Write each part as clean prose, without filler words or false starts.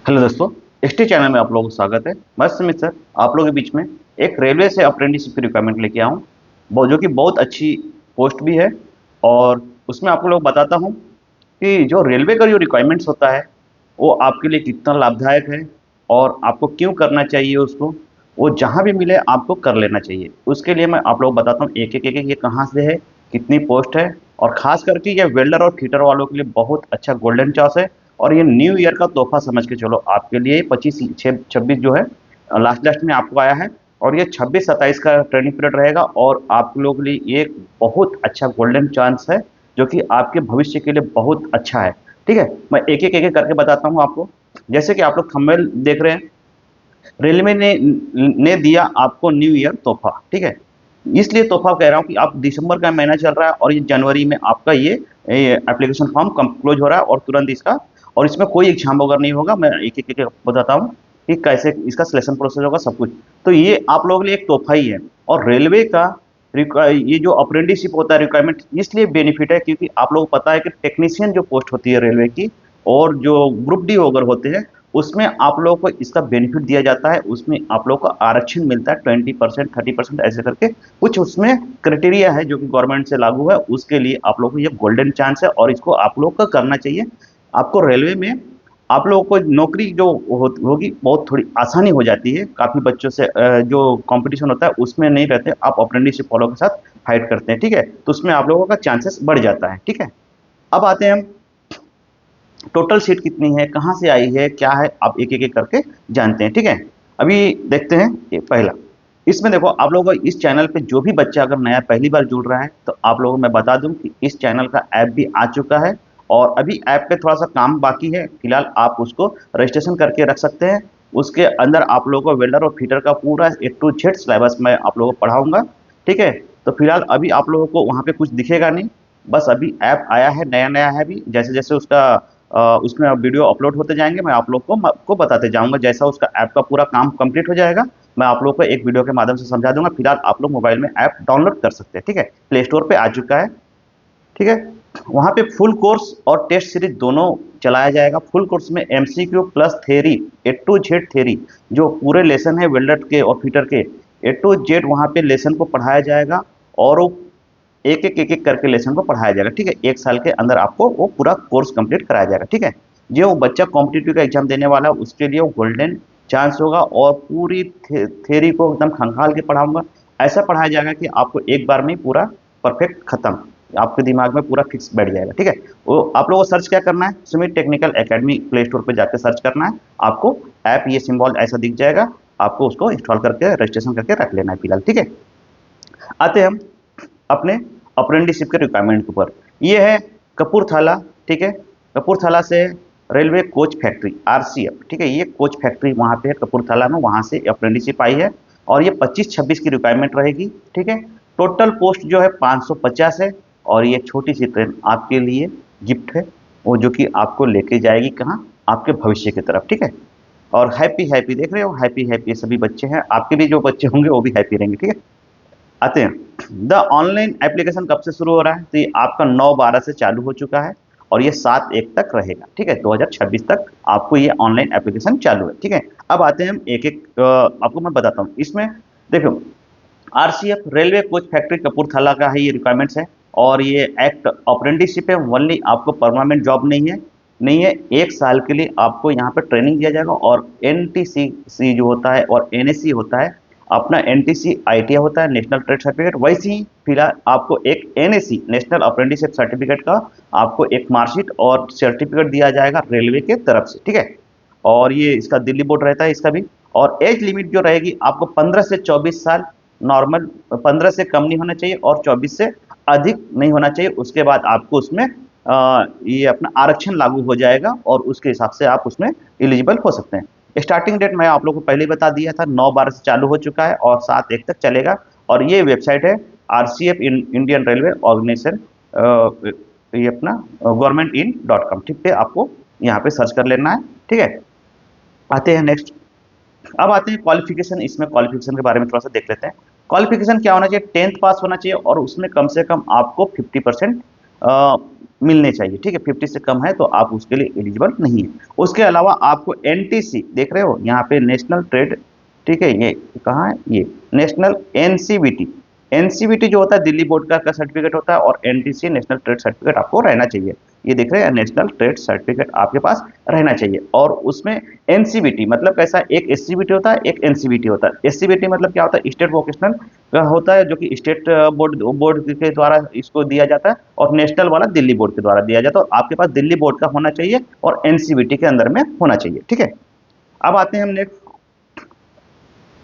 Hello दोस्तों, ST channel में आप लोगों को स्वागत है। मैं सुमित सर आप लोगों के बीच में एक रेलवे से अप्रेंटिसशिप की रिक्वायरमेंट लेके आया हूँ, जो कि बहुत अच्छी पोस्ट भी है। और उसमें आपको लोग बताता हूँ कि जो रेलवे का जो रिक्वायरमेंट्स होता है वो आपके लिए कितना लाभदायक है और आपको क्यों करना चाहिए उसको। वो जहाँ भी मिले आपको कर लेना चाहिए। उसके लिए मैं आप लोग बताता हूँ एक एक ये कहाँ से है, कितनी पोस्ट है। और खास करके ये वेल्डर और फिटर वालों के लिए बहुत अच्छा गोल्डन चांस है। और ये न्यू ईयर का तोहफा समझ के चलो, आपके लिए 25 छब्बीस जो है लास्ट लास्ट में आपको आया है। और ये 26 27 का ट्रेनिंग पीरियड रहेगा और आप लोगों के लिए ये एक बहुत अच्छा गोल्डन चांस है, जो कि आपके भविष्य के लिए बहुत अच्छा है। ठीक है, मैं एक एक करके बताता हूँ आपको। जैसे कि आप लोग थंबनेल देख रहे हैं, रेलवे ने दिया आपको न्यू ईयर तोहफा। ठीक है, इसलिए तोहफा कह रहा हूँ कि आप दिसंबर का महीना चल रहा है और ये जनवरी में आपका ये एप्लीकेशन फॉर्म कम क्लोज हो रहा है और तुरंत इसका, और इसमें कोई एग्जाम वगैरह नहीं होगा। मैं एक बताता हूँ कि कैसे इसका सिलेक्शन प्रोसेस होगा, सब कुछ। तो ये आप लोगों के लिए एक तोहफा ही है। और रेलवे का ये जो अप्रेंटिसशिप होता है रिक्वायरमेंट इसलिए बेनिफिट है क्योंकि आप लोगों को पता है कि टेक्नीशियन जो पोस्ट होती है रेलवे की, और जो ग्रुप डी वगैरह होते हैं, उसमें आप लोगों को इसका बेनिफिट दिया जाता है। उसमें आप लोगों को आरक्षण मिलता है 20% 30% ऐसे करके कुछ उसमें क्राइटेरिया है जो कि गवर्नमेंट से लागू है। उसके लिए आप लोगों को ये गोल्डन चांस है और इसको आप लोग को करना चाहिए। आपको रेलवे में आप लोगों को नौकरी जो होगी बहुत थोड़ी आसानी हो जाती है। काफ़ी बच्चों से जो कंपटीशन होता है उसमें नहीं रहते, आप अप्रेंटिसशिप फॉलो के साथ फाइट करते हैं। ठीक है, तो उसमें आप लोगों का चांसेस बढ़ जाता है। ठीक है, अब आते हैं हम टोटल सीट कितनी है, कहाँ से आई है, क्या है, आप एक करके जानते हैं। ठीक है, अभी देखते हैं ये पहला। इसमें देखो, आप लोगों को इस चैनल पे जो भी बच्चा अगर नया पहली बार जुड़ रहा है तो आप लोगों को मैं बता दूं कि इस चैनल का ऐप भी आ चुका है। और अभी ऐप पे थोड़ा सा काम बाकी है, फिलहाल आप उसको रजिस्ट्रेशन करके रख सकते हैं। उसके अंदर आप लोगों को वेल्डर और फीटर का पूरा A to Z सिलेबस मैं आप लोगों को पढ़ाऊंगा। ठीक है, तो फिलहाल अभी आप लोगों को वहाँ पे कुछ दिखेगा नहीं। बस अभी ऐप आया है, नया नया है। अभी जैसे जैसे उसका उसमें वीडियो अपलोड होते जाएंगे, मैं आप लोग को आपको बताते जाऊंगा। जैसा उसका ऐप का पूरा काम कंप्लीट हो जाएगा मैं आप लोग को एक वीडियो के माध्यम से समझा दूंगा। फिलहाल आप लोग मोबाइल में ऐप डाउनलोड कर सकते हैं। ठीक है, प्ले स्टोर पे आ चुका है। ठीक है, वहाँ पे फुल कोर्स और टेस्ट सीरीज दोनों चलाया जाएगा। फुल कोर्स में MCQ plus theory, A to Z theory, जो पूरे लेसन है वेल्डर के और फिटर के, A to Z वहाँ पे लेसन को पढ़ाया जाएगा। और वो एक एक करके लेसन को पढ़ाया जाएगा। ठीक है, 1 साल के अंदर आपको वो पूरा कोर्स कंप्लीट कराया जाएगा। ठीक है, जो वो बच्चा कॉम्पिटिटिव का एग्जाम देने वाला है उसके लिए वो गोल्डन चांस होगा। और पूरी थ्योरी को एकदम खंगाल के पढ़ाऊंगा। ऐसा पढ़ाया जाएगा कि आपको एक बार में ही पूरा परफेक्ट खत्म, आपके दिमाग में पूरा फिक्स बैठ जाएगा। ठीक है, वो आप लोगों को सर्च क्या करना है, Sumit technical academy play store पर जाकर सर्च करना है। आपको ऐप ये सिंबल ऐसा दिख जाएगा, आपको उसको इंस्टॉल करके रजिस्ट्रेशन करके रख लेना है फिलहाल। ठीक है, आते हैं हम अपने अप्रेंटिसशिप के रिक्वायरमेंट के ऊपर। ये है कपूरथला। ठीक है, कपूरथला से रेलवे कोच फैक्ट्री RCF। ठीक है, ये कोच फैक्ट्री वहाँ पे है कपूरथला में, वहाँ से अप्रेंटिसशिप आई है। और ये 25 26 की रिक्वायरमेंट रहेगी। ठीक है, टोटल पोस्ट जो है 550 है। और ये छोटी सी ट्रेन आपके लिए गिफ्ट है, वो जो कि आपको लेके जाएगी कहाँ, आपके भविष्य की तरफ। ठीक है, और हैप्पी हैप्पी देख रहे हो, हैप्पी हैप्पी सभी बच्चे हैं, आपके भी जो बच्चे होंगे वो भी हैप्पी रहेंगे। ठीक है, आते हैं द ऑनलाइन एप्लीकेशन कब से शुरू हो रहा है, तो ये आपका 9/12 से चालू हो चुका है और ये 7/1 तक रहेगा। ठीक है, 2026 तक आपको ये ऑनलाइन एप्लीकेशन चालू है। ठीक है, अब आते हैं हम एक एक आपको मैं बताता हूँ। इसमें देखो, RCF railway coach factory Kapurthala का है, ये रिक्वायरमेंट्स है। और ये एक्ट अप्रेंटिसशिप है, ओनली आपको परमानेंट जॉब नहीं है 1 साल के लिए आपको यहाँ पर ट्रेनिंग दिया जाएगा। और NTC जो होता है और NSC होता है, अपना NTC ITI होता है, नेशनल ट्रेड सर्टिफिकेट। वैसे ही फिलहाल आपको एक NAC नेशनल अप्रेंटिसशिप सर्टिफिकेट का आपको एक मार्कशीट और सर्टिफिकेट दिया जाएगा रेलवे के तरफ से। ठीक है, और ये इसका दिल्ली बोर्ड रहता है इसका भी। और एज लिमिट जो रहेगी आपको 15 से 24 साल नॉर्मल, 15 से कम नहीं होना चाहिए और 24 से अधिक नहीं होना चाहिए। उसके बाद आपको उसमें ये अपना आरक्षण लागू हो जाएगा और उसके हिसाब से आप उसमें एलिजिबल हो सकते हैं। स्टार्टिंग डेट मैं आप लोगों को पहले ही बता दिया था, 9/12 से चालू हो चुका है और 7/1 तक चलेगा। और ये वेबसाइट है RCF इंडियन रेलवे ऑर्गेनाइजेशन, ये अपना governmentin.com। ठीक है, आपको यहाँ पे सर्च कर लेना है। ठीक है, आते हैं नेक्स्ट। अब आते हैं क्वालिफिकेशन। इसमें क्वालिफिकेशन के बारे में थोड़ा सा देख लेते हैं। क्वालिफिकेशन क्या होना चाहिए, 10th पास होना चाहिए और उसमें कम से कम आपको 50% मिलने चाहिए, ठीक है। 50 से कम है तो आप उसके लिए एलिजिबल नहीं है। उसके अलावा आपको एनटीसी देख रहे हो यहाँ पे, नेशनल ट्रेड, ठीक है, ये कहाँ है, ये नेशनल एनसीबीटी। एनसीबीटी जो होता है दिल्ली बोर्ड का सर्टिफिकेट होता है, और एनटीसी नेशनल ट्रेड सर्टिफिकेट आपको रहना चाहिए। ये देख रहे हैं, नेशनल ट्रेड सर्टिफिकेट आपके पास रहना चाहिए। और उसमें एनसीबीटी मतलब कैसा, एक एससीबीटी होता है, एक एनसीबीटी होता है। एससीबीटी मतलब क्या होता है, स्टेट वोकेशनल का होता है, जो कि स्टेट बोर्ड बोर्ड के द्वारा इसको दिया जाता है, और नेशनल वाला दिल्ली बोर्ड के द्वारा दिया जाता है। और आपके पास दिल्ली बोर्ड का होना चाहिए और एनसीबीटी के अंदर में होना चाहिए, ठीक है। अब आते हैं हम नेक्स्ट,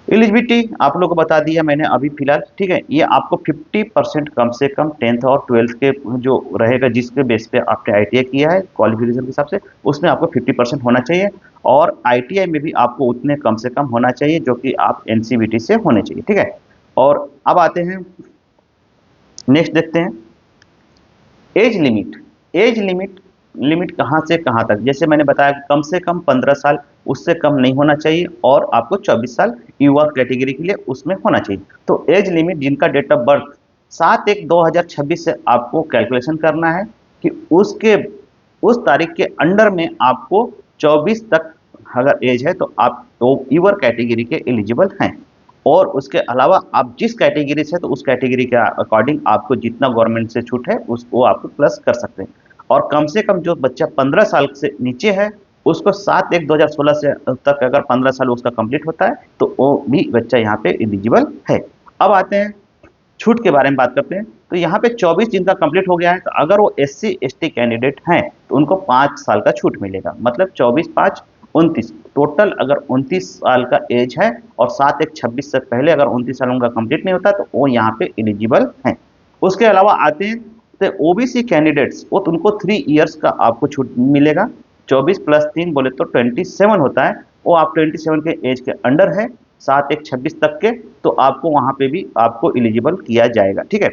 एलिजिबिलिटी आप लोगों को बता दिया मैंने अभी फिलहाल, ठीक है। ये आपको 50% कम से कम 10th और 12th के जो रहेगा, जिसके बेस पे आपने आईटीआई किया है क्वालिफिकेशन के हिसाब से, उसमें आपको 50% होना चाहिए। और आईटीआई में भी आपको उतने कम से कम होना चाहिए जो कि आप एनसीबीटी से होने चाहिए, ठीक है। और अब आते हैं नेक्स्ट, देखते हैं age limit. Age limit, limit कहाँ से कहाँ तक, जैसे मैंने बताया कि कम से कम 15 साल, उससे कम नहीं होना चाहिए, और आपको 24 साल युवा कैटेगरी के लिए उसमें होना चाहिए। तो एज लिमिट जिनका डेट ऑफ बर्थ 7/1/2026 से आपको कैलकुलेशन करना है कि उसके उस तारीख के अंडर में आपको 24 तक अगर एज है तो आप तो यूअर कैटेगरी के एलिजिबल हैं। और उसके अलावा आप जिस कैटेगरी से, तो उस कैटेगरी के अकॉर्डिंग आपको जितना गवर्नमेंट से छूट है उसको आपको प्लस कर सकते हैं। और कम से कम जो बच्चा 15 साल से नीचे है उसको 7/1/2016 से तक अगर 15 साल उसका कंप्लीट होता है तो वो भी बच्चा यहाँ पे एलिजिबल है। अब आते हैं छूट के बारे में बात करते हैं। तो यहाँ पे 24 जिनका कंप्लीट हो गया है, तो अगर वो SC ST कैंडिडेट हैं तो उनको 5 साल का छूट मिलेगा, मतलब 24 5 29, टोटल अगर 29 साल का एज है और 7/1/26 से पहले अगर 29 साल उनका कंप्लीट नहीं होता तो वो यहाँ पे एलिजिबल हैं। उसके अलावा आते हैं तो ओबीसी कैंडिडेट्स, वो तो उनको 3 इयर्स का आपको छूट मिलेगा। 24 + 3 बोले तो 27 होता है, वो आप 27 के एज के अंडर है 7/1/26 तक के, तो आपको वहाँ पे भी आपको एलिजिबल किया जाएगा, ठीक है।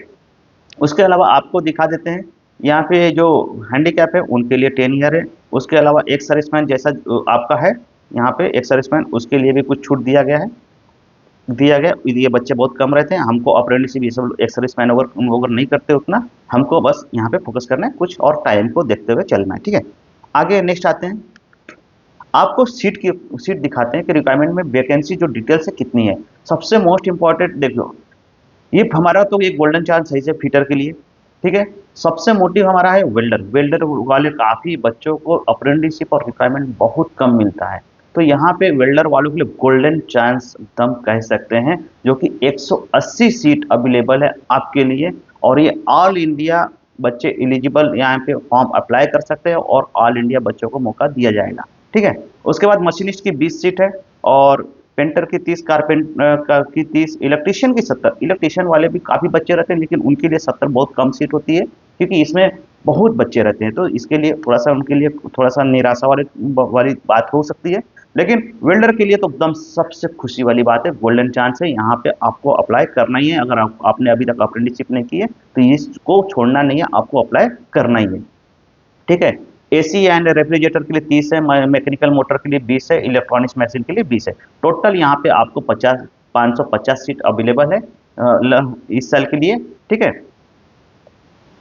उसके अलावा आपको दिखा देते हैं यहाँ पे जो हैंडीकैप है उनके लिए 10 ईयर है। उसके अलावा एक सर्विसमैन जैसा आपका है यहाँ पे, एक सर्विसमैन उसके लिए भी कुछ छूट दिया गया है, दिया गया। ये बच्चे बहुत कम रहते हैं, हमको अप्रेंटिसशिप ये सब एक सर्विसमैन ओवर नहीं करते उतना, हमको बस यहाँ पे फोकस करना है, कुछ और टाइम को देखते हुए चलना है, ठीक है। आगे नेक्स्ट आते हैं, आपको सीट दिखाते हैं कि रिक्वायरमेंट में वैकेंसी जो डिटेल्स है कितनी है। सबसे मोस्ट इंपॉर्टेंट देखो, ये हमारा तो ये गोल्डन चांस है इसे फिटर के लिए, ठीक है। सबसे मोटिव हमारा है वेल्डर, वेल्डर वाले काफ़ी बच्चों को अप्रेंटिसशिप और रिक्वायरमेंट बहुत कम मिलता है। तो यहाँ पे वेल्डर वालों के लिए गोल्डन चांस एकदम कह सकते हैं, जो कि 180 सीट अवेलेबल है आपके लिए। और ये ऑल इंडिया बच्चे एलिजिबल यहाँ पे फॉर्म अप्लाई कर सकते हैं, और ऑल इंडिया बच्चों को मौका दिया जाएगा, ठीक है। उसके बाद मशीनिस्ट की 20 सीट है, और पेंटर की 30, की 30, इलेक्ट्रीशियन की 70। इलेक्ट्रीशियन वाले भी काफ़ी बच्चे रहते हैं, लेकिन उनके लिए 70 बहुत कम सीट होती है, क्योंकि इसमें बहुत बच्चे रहते हैं, तो इसके लिए थोड़ा सा उनके लिए थोड़ा सा निराशा वाली बात हो सकती है। लेकिन वेल्डर के लिए तो एकदम सबसे खुशी वाली बात है, गोल्डन चांस है, यहाँ पे आपको अप्लाई करना ही है। अगर आपने अभी तक अप्रेंटिसशिप नहीं की है तो इसको छोड़ना नहीं है, आपको अप्लाई करना ही है, ठीक है। एसी एंड रेफ्रिजरेटर के लिए 30 है, मैकेनिकल मोटर के लिए 20 है, इलेक्ट्रॉनिक्स मशीन के लिए 20 है। टोटल यहाँ पे आपको 550 सीट अवेलेबल है इस साल के लिए, ठीक है।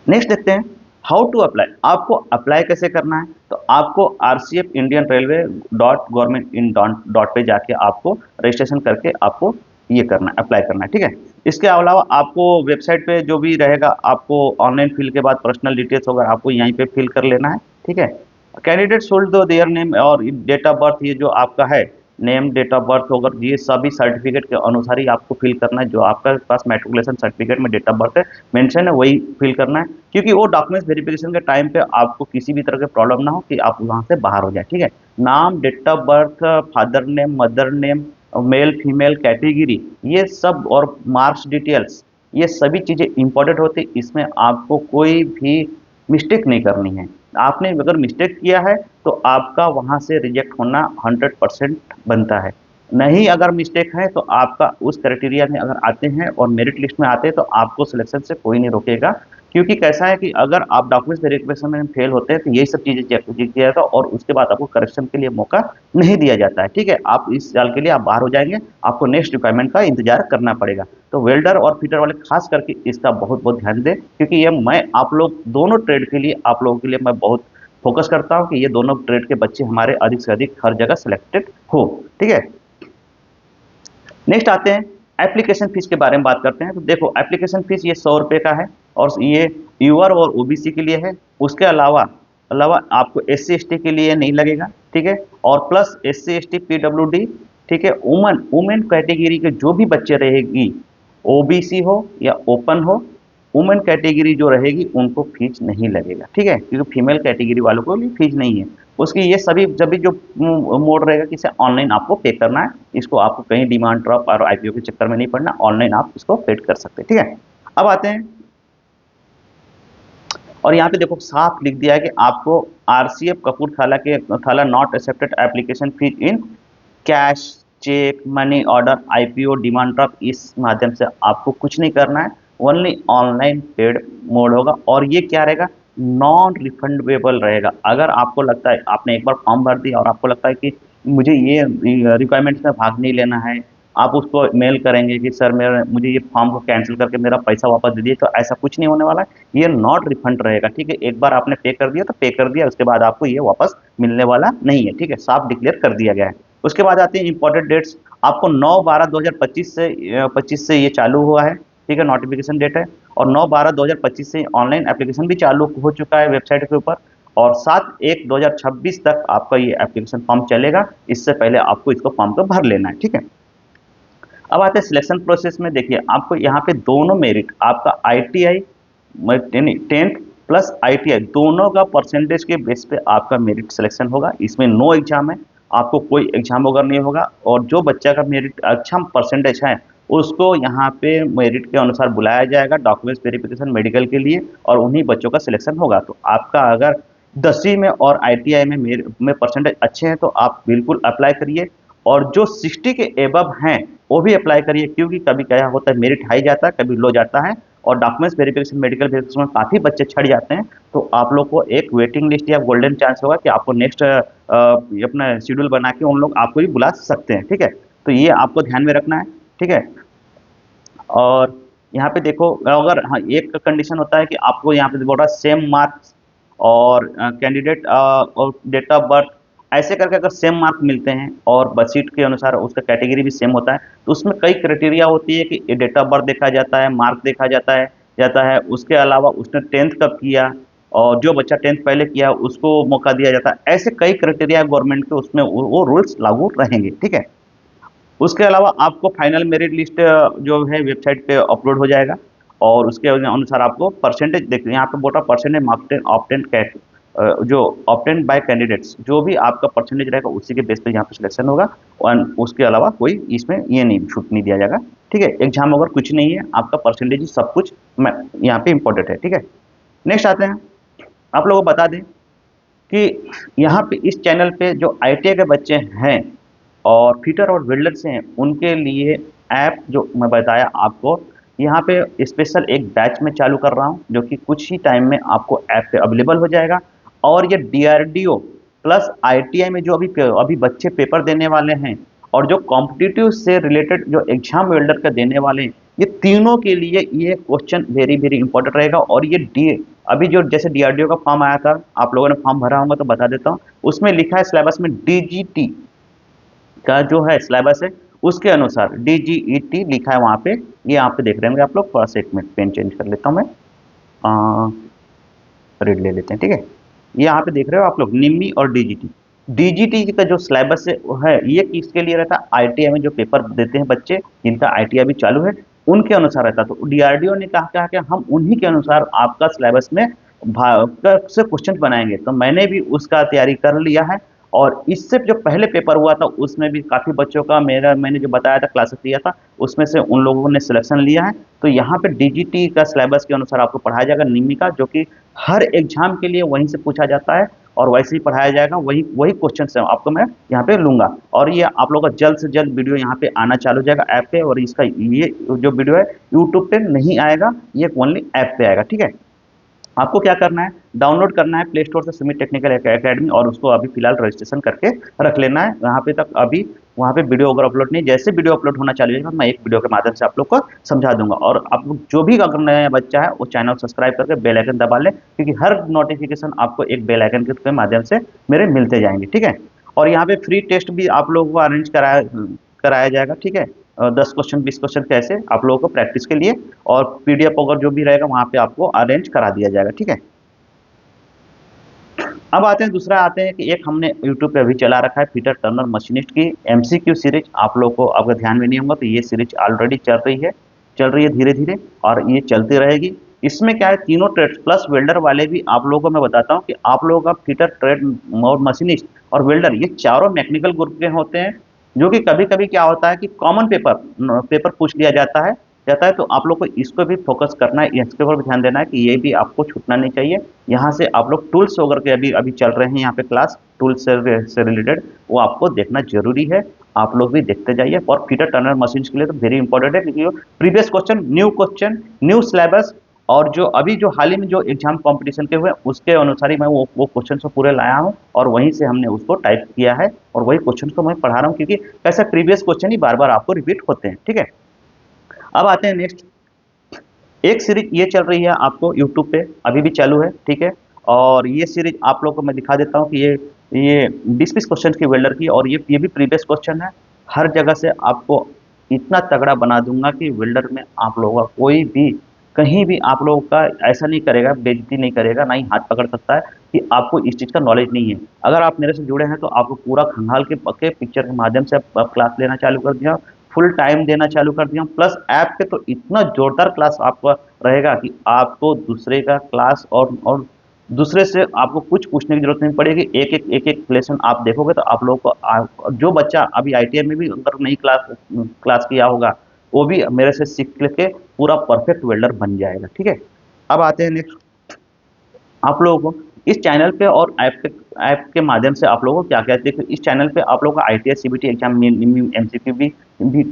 नेक्स्ट देखते हैं हाउ टू अप्लाई। आपको अप्लाई कैसे करना है, तो आपको RCF Indian railway .gov in dot पे जाके आपको रजिस्ट्रेशन करके आपको ये करना है, अप्लाई करना है, ठीक है। इसके अलावा आपको वेबसाइट पे जो भी रहेगा आपको ऑनलाइन फिल के बाद पर्सनल डिटेल्स होगा आपको यहीं पे फिल कर लेना है, ठीक है। कैंडिडेट शुड दो देयर नेम और डेट ऑफ बर्थ, ये जो आपका है नेम डेट ऑफ बर्थ होगा, ये सभी सर्टिफिकेट के अनुसार ही आपको फिल करना है। जो आपका पास मेट्रिकुलेशन सर्टिफिकेट में डेट ऑफ बर्थ है मेंशन है वही फिल करना है, क्योंकि वो डॉक्यूमेंट्स वेरिफिकेशन के टाइम पे आपको किसी भी तरह के प्रॉब्लम ना हो कि आप वहाँ से बाहर हो जाए, ठीक है। नाम, date of birth, father name, mother name, male female category, ये सब, और मार्क्स डिटेल्स, ये सभी चीज़ें इंपॉर्टेंट होती है। इसमें आपको कोई भी मिस्टेक नहीं करनी है। आपने अगर मिस्टेक किया है तो आपका वहाँ से रिजेक्ट होना 100% बनता है। नहीं अगर मिस्टेक है तो आपका उस क्राइटेरिया में अगर आते हैं और मेरिट लिस्ट में आते हैं तो आपको सिलेक्शन से कोई नहीं रोकेगा। क्योंकि कैसा है कि अगर आप डॉक्यूमेंट्स वेरिफिकेशन में फेल होते हैं तो यही सब चीजें चेक किया जाता है और उसके बाद आपको करेक्शन के लिए मौका नहीं दिया जाता है। ठीक है, आप इस साल के लिए आप बाहर हो जाएंगे, आपको नेक्स्ट रिक्वायरमेंट का इंतजार करना पड़ेगा। तो वेल्डर और फिटर वाले खास करके इसका बहुत बहुत ध्यान दें, क्योंकि ये मैं आप लोग दोनों ट्रेड के लिए आप लोगों के लिए मैं बहुत फोकस करता हूँ कि ये दोनों ट्रेड के बच्चे हमारे अधिक से अधिक हर जगह सिलेक्टेड हो। ठीक है, नेक्स्ट आते हैं एप्लीकेशन फीस के बारे में बात करते हैं। तो देखो एप्लीकेशन फीस ये 100 रुपये का है और ये यूआर और ओबीसी के लिए है। उसके अलावा अलावा आपको एस सी एस टी के लिए नहीं लगेगा। ठीक है, और plus S C S T PWD, ठीक है, वुमन वुमेन कैटेगरी के जो भी बच्चे रहेगी, ओबीसी हो या ओपन हो, वुमेन कैटेगरी जो रहेगी उनको फीस नहीं लगेगा। ठीक है, क्योंकि फीमेल कैटेगरी वालों को लिए फीस नहीं है। उसकी ये सभी जब भी जो मोड रहेगा कि इसे ऑनलाइन आपको पे करना है, इसको आपको कहीं डिमांड ड्रॉप और आईपीओ के चक्कर में नहीं पड़ना, ऑनलाइन आप इसको पेड कर सकते हैं। ठीक है, अब आते हैं और यहाँ पे देखो साफ लिख दिया है कि आपको आरसीएफ कपूरथला के थाला not accepted application fee in cash, cheque, money order, IPO, demand draft, इस माध्यम से आपको कुछ नहीं करना है। ओनली ऑनलाइन पेड मोड होगा और ये क्या रहेगा, नॉन रिफंडेबल रहेगा। अगर आपको लगता है आपने एक बार फॉर्म भर दिया और आपको लगता है कि मुझे ये रिक्वायरमेंट्स में भाग नहीं लेना है, आप उसको मेल करेंगे कि सर मेरा मुझे ये फॉर्म को कैंसिल करके मेरा पैसा वापस दे दिए, तो ऐसा कुछ नहीं होने वाला है। ये नॉट रिफंड रहेगा। ठीक है, एक बार आपने पे कर दिया तो पे कर दिया, उसके बाद आपको ये वापस मिलने वाला नहीं है। ठीक है, साफ डिक्लेयर कर दिया गया है। उसके बाद आते हैं इंपॉर्टेंट डेट्स। आपको 9/12/2025 से 25 से ये चालू हुआ है। ठीक है, नोटिफिकेशन डेट है और 9/12/2025 से ऑनलाइन एप्लीकेशन भी चालू हो चुका है वेबसाइट के ऊपर और 7/1/2026 तक आपका ये एप्लीकेशन फॉर्म चलेगा। इससे पहले आपको इसको फॉर्म को भर लेना है। ठीक है, अब आते हैं सिलेक्शन प्रोसेस में। देखिए आपको यहाँ पे दोनों मेरिट, आपका आईटीआई 10th प्लस आईटीआई दोनों का परसेंटेज के बेस पे आपका मेरिट सिलेक्शन होगा। इसमें नो एग्जाम है, आपको कोई एग्जाम वगैरह नहीं होगा और जो बच्चा का मेरिट अच्छा परसेंटेज है उसको यहाँ पे मेरिट के अनुसार बुलाया जाएगा डॉक्यूमेंट्स वेरिफिकेशन मेडिकल के लिए और उन्हीं बच्चों का सिलेक्शन होगा। तो आपका अगर 10वीं में और आईटीआई में परसेंटेज अच्छे हैं तो आप बिल्कुल अप्लाई करिए और जो 60 के एबव हैं वो भी अप्लाई करिए, क्योंकि कभी क्या होता है मेरिट हाई जाता है कभी लो जाता है और डॉक्यूमेंट्स वेरिफिकेशन मेडिकल वेरिफिकेशन में काफ़ी बच्चे छट जाते हैं। तो आप लोग को एक वेटिंग लिस्ट या गोल्डन चांस होगा कि आपको नेक्स्ट अपना शेड्यूल बना के उन लोग आपको भी बुला सकते हैं। ठीक है, तो ये आपको ध्यान में रखना है। ठीक है, और यहाँ पे देखो अगर हाँ एक कंडीशन होता है कि आपको यहाँ पे बोल रहा है सेम मार्क्स और कैंडिडेट और डेट ऑफ बर्थ, ऐसे करके अगर सेम मार्क मिलते हैं और बस सीट के अनुसार उसका कैटेगरी भी सेम होता है तो उसमें कई क्राइटेरिया होती है कि डेट ऑफ बर्थ देखा जाता है, मार्क देखा जाता है। उसके अलावा उसने 10th कब किया और जो बच्चा 10th पहले किया उसको मौका दिया जाता है। ऐसे कई क्राइटेरिया गवर्नमेंट के उसमें वो रूल्स लागू रहेंगे। ठीक है, उसके अलावा आपको फाइनल मेरिट लिस्ट जो है वेबसाइट पे अपलोड हो जाएगा और उसके अनुसार आपको परसेंटेज देखिए यहाँ पे बोटा परसेंटेज ऑप्टेन ऑप्टेन जो ऑप्टेन बाय कैंडिडेट्स जो भी आपका परसेंटेज रहेगा उसी के बेस पे यहाँ पे सिलेक्शन होगा और उसके अलावा कोई इसमें ये नहीं छूट नहीं दिया जाएगा। ठीक है, एग्जाम वगैरह कुछ नहीं है, आपका परसेंटेज ही सब कुछ यहाँ पे इंपॉर्टेंट है। ठीक है, नेक्स्ट आते हैं, आप लोगों को बता दें कि यहाँ पे इस चैनल पे जो आईटीआई के बच्चे हैं और फिटर और वेल्डर्स हैं उनके लिए ऐप जो मैं बताया आपको, यहाँ पे स्पेशल एक बैच में चालू कर रहा हूँ जो कि कुछ ही टाइम में आपको ऐप पे अवेलेबल हो जाएगा। और ये डीआरडीओ प्लस आईटीआई में जो अभी बच्चे पेपर देने वाले हैं और जो कॉम्पिटिटिव से रिलेटेड जो एग्जाम वेल्डर का देने वाले हैं, ये तीनों के लिए ये क्वेश्चन वेरी वेरी इंपॉर्टेंट रहेगा। और ये डी अभी जो जैसे डीआरडीओ का फॉर्म आया था, आप लोगों ने फॉर्म भरा होगा तो बता देता हूँ, उसमें लिखा है सिलेबस में डीजीटी का जो है सिलेबस है उसके अनुसार डीजीईटी लिखा है वहाँ पे, ये यहाँ पे देख रहे होंगे आप लोग। थोड़ा सा एक मिनट पेन चेंज कर लेता हूँ मैं, रीड ले लेते हैं। ठीक है, ये यहाँ पे देख रहे हो आप लोग निम्मी और डीजीटी। डीजीटी का जो सिलेबस है वो है ये किसके लिए रहता है, आईटीआई में जो पेपर देते हैं बच्चे जिनका आईटीआई भी चालू है उनके अनुसार रहता है। तो डीआरडीओ ने कहा कि हम उन्हीं के अनुसार आपका सिलेबस में से क्वेश्चन बनाएंगे। तो मैंने भी उसका तैयारी कर लिया है और इससे जो पहले पेपर हुआ था उसमें भी काफ़ी बच्चों का मैंने जो बताया था क्लासेस लिया था उसमें से उन लोगों ने सिलेक्शन लिया है। तो यहाँ पे डीजीटी का सिलेबस के अनुसार आपको पढ़ाया जाएगा निम्मी का, जो कि हर एग्जाम के लिए वहीं से पूछा जाता है और वैसे ही पढ़ाया जाएगा, वही वही क्वेश्चन है आपको मैं यहाँ पे लूंगा। और ये आप लोगों का जल्द से जल्द वीडियो यहाँ पे आना चालू हो जाएगा ऐप पे, और इसका ये जो वीडियो है यूट्यूब पे नहीं आएगा, ये ओनली ऐप पे आएगा। ठीक है, आपको क्या करना है, डाउनलोड करना है प्ले स्टोर से सुमित टेक्निकल एकेडमी, और उसको अभी फिलहाल रजिस्ट्रेशन करके रख लेना है। यहाँ पे तक अभी वहाँ पे वीडियो अगर अपलोड नहीं, जैसे वीडियो अपलोड होना चालू होगा मैं एक वीडियो के माध्यम से आप लोग को समझा दूंगा। और आप लोग जो भी अगर नया बच्चा है वो चैनल सब्सक्राइब करके बेल आइकन दबा ले, क्योंकि हर नोटिफिकेशन आपको एक बेल आइकन के माध्यम से मेरे मिलते जाएंगे, ठीक है। और यहाँ पे फ्री टेस्ट भी आप लोगों को अरेंज कराया कराया जाएगा, ठीक है। 10 क्वेश्चन 20 क्वेश्चन कैसे आप लोगों को प्रैक्टिस के लिए, और पीडीएफ अगर जो भी रहेगा वहाँ पे आपको अरेंज करा दिया जाएगा, ठीक है। अब आते हैं दूसरा, आते हैं कि एक हमने यूट्यूब पे अभी चला रखा है पीटर टर्नर मशीनिस्ट की एमसीक्यू सीरीज। आप लोग को अगर ध्यान में नहीं होगा तो ये सीरीज ऑलरेडी चल रही है धीरे धीरे, और ये चलती रहेगी। इसमें क्या है, तीनों ट्रेड प्लस वेल्डर वाले भी आप लोगों को मैं बताता हूँ कि आप लोगों का फीटर ट्रेड और मशीनिस्ट और वेल्डर ये चारों मैकेनिकल ग्रुप के होते हैं। जो कि कभी कभी क्या होता है कि कॉमन पेपर पूछ लिया जाता है, तो आप लोग को इसको भी फोकस करना है, इसके ऊपर भी ध्यान देना है कि ये भी आपको छूटना नहीं चाहिए। यहाँ से आप लोग टूल्स वगैरह के अभी अभी चल रहे हैं यहाँ पे क्लास, टूल्स से रिलेटेड वो आपको देखना जरूरी है। आप लोग भी देखते जाइए। और फीटर टर्नर मशीन के लिए तो वेरी इंपॉर्टेंट है, क्योंकि प्रीवियस क्वेश्चन न्यू सिलेबस, और जो अभी जो हाल ही में जो एग्जाम कंपटीशन के हुए उसके अनुसार ही मैं वो क्वेश्चन को पूरे लाया हूँ, और वहीं से हमने उसको टाइप किया है, और वही क्वेश्चन को मैं पढ़ा रहा हूँ, क्योंकि ऐसा प्रीवियस क्वेश्चन ही बार बार आपको रिपीट होते हैं, ठीक है। अब आते हैं नेक्स्ट, एक सीरीज ये चल रही है आपको यूट्यूब पे अभी भी चालू है, ठीक है। और ये सीरीज आप लोगों को मैं दिखा देता हूँ कि ये 20-20 क्वेश्चन की वेल्डर की, और ये भी प्रीवियस क्वेश्चन है। हर जगह से आपको इतना तगड़ा बना दूंगा कि वेल्डर में आप लोगों का कोई भी कहीं भी आप लोगों का ऐसा नहीं करेगा, बेइज्जती नहीं करेगा, ना ही हाथ पकड़ सकता है कि आपको इस चीज़ का नॉलेज नहीं है। अगर आप मेरे से जुड़े हैं तो आपको पूरा खंगाल के पक्के पिक्चर के माध्यम से आप क्लास लेना चालू कर दिया, फुल टाइम देना चालू कर दिया, प्लस ऐप पे तो इतना जोरदार क्लास आपका रहेगा कि आपको दूसरे का क्लास और दूसरे से आपको कुछ पूछने की जरूरत नहीं पड़ेगी। एक लेसन आप देखोगे तो आप लोगों को जो बच्चा अभी आईटीआई में भी अगर नई क्लास क्लास किया होगा वो भी मेरे से सीख के पूरा परफेक्ट वेल्डर बन जाएगा, ठीक है। अब आते हैं नेक्स्ट, आप लोगों को इस चैनल पे और ऐप के माध्यम से आप लोगों को क्या क्या देखिए, इस चैनल पे आप लोगों का आईटीआई सीबीटी एग्जाम एमसीक्यू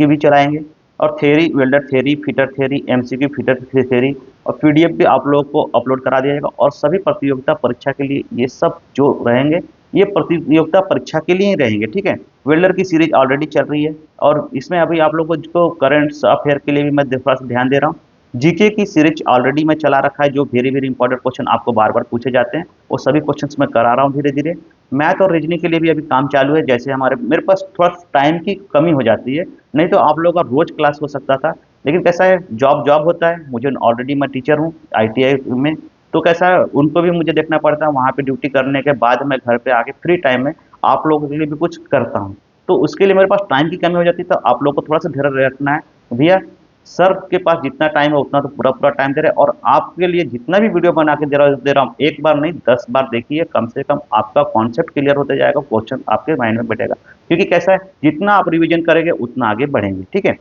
भी चलाएंगे, और theory welder theory fitter theory MCQ fitter theory, और पीडीएफ भी आप लोगों को अपलोड करा दिया जाएगा। और सभी प्रतियोगिता परीक्षा के लिए ये सब जो रहेंगे ये प्रतियोगिता परीक्षा के लिए ही रहेंगे, ठीक है। वेल्डर की सीरीज ऑलरेडी चल रही है, और इसमें अभी आप लोगों को करंट अफेयर के लिए भी मैं थोड़ा सा ध्यान दे रहा हूँ। जीके की सीरीज ऑलरेडी मैं चला रखा है, जो वेरी वेरी इंपॉर्टेंट क्वेश्चन आपको बार बार पूछे जाते हैं वो सभी क्वेश्चंस मैं करा रहा हूँ धीरे धीरे। मैथ और रीजनिंग के लिए भी अभी काम चालू है, जैसे हमारे मेरे पास थोड़ा टाइम की कमी हो जाती है, नहीं तो आप लोगों का रोज क्लास हो सकता था। लेकिन कैसा है, जॉब जॉब होता है, मुझे ऑलरेडी मैं टीचर हूँ आईटीआई में, तो कैसा है उनको भी मुझे देखना पड़ता है, वहाँ पे ड्यूटी करने के बाद मैं घर पे आके फ्री टाइम में आप लोगों के लिए भी कुछ करता हूँ। तो उसके लिए मेरे पास टाइम की कमी हो जाती है, तो आप लोग को थोड़ा सा धैर्य रखना है भैया। सर के पास जितना टाइम है उतना तो पूरा पूरा टाइम दे रहे हैं, और आपके लिए जितना भी वीडियो बना के दे रहा हूँ एक बार नहीं 10 बार देखिए, कम से कम आपका कॉन्सेप्ट क्लियर होते जाएगा, क्वेश्चन आपके माइंड में बैठेगा। क्योंकि कैसा है, जितना आप रिवीजन करेंगे उतना आगे बढ़ेंगे, ठीक है।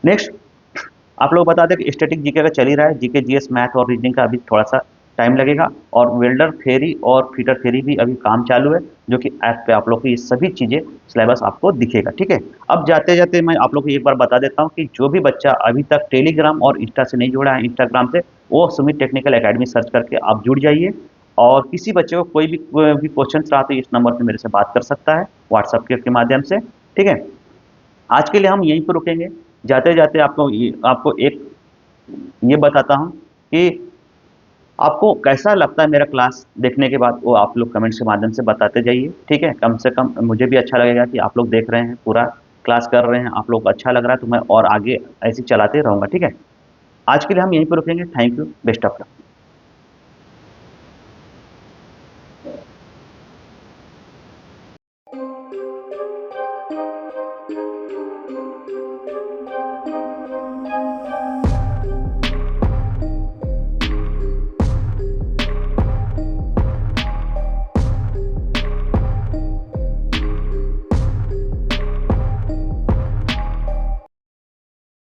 नेक्स्ट, आप लोग बता दें कि स्टैटिक जीके का चल ही रहा है, जीके जीएस मैथ और रीजनिंग का अभी थोड़ा सा टाइम लगेगा, और वेल्डर थ्योरी और फीटर थ्योरी भी अभी काम चालू है, जो कि ऐप पे आप लोग को ये सभी चीज़ें सिलेबस आपको दिखेगा, ठीक है। अब जाते जाते मैं आप लोग को एक बार बता देता हूँ कि जो भी बच्चा अभी तक टेलीग्राम और इंस्टा से नहीं जुड़ा है, इंस्टाग्राम से, वो सुमित टेक्निकल एकेडमी सर्च करके आप जुड़ जाइए। और किसी बच्चे को कोई भी क्वेश्चन रहा तो इस नंबर पर मेरे से बात कर सकता है व्हाट्सएप के माध्यम से, ठीक है। आज के लिए हम यहीं पर रुकेंगे। जाते जाते आपको एक ये बताता हूँ कि आपको कैसा लगता है मेरा क्लास देखने के बाद, वो आप लोग कमेंट्स के माध्यम से बताते जाइए, ठीक है। कम से कम मुझे भी अच्छा लगेगा कि आप लोग देख रहे हैं, पूरा क्लास कर रहे हैं, आप लोग को अच्छा लग रहा है, तो मैं और आगे ऐसे ही चलाते रहूँगा, ठीक है। आज के लिए हम यहीं पर रुकेंगे। Thank you, best of luck.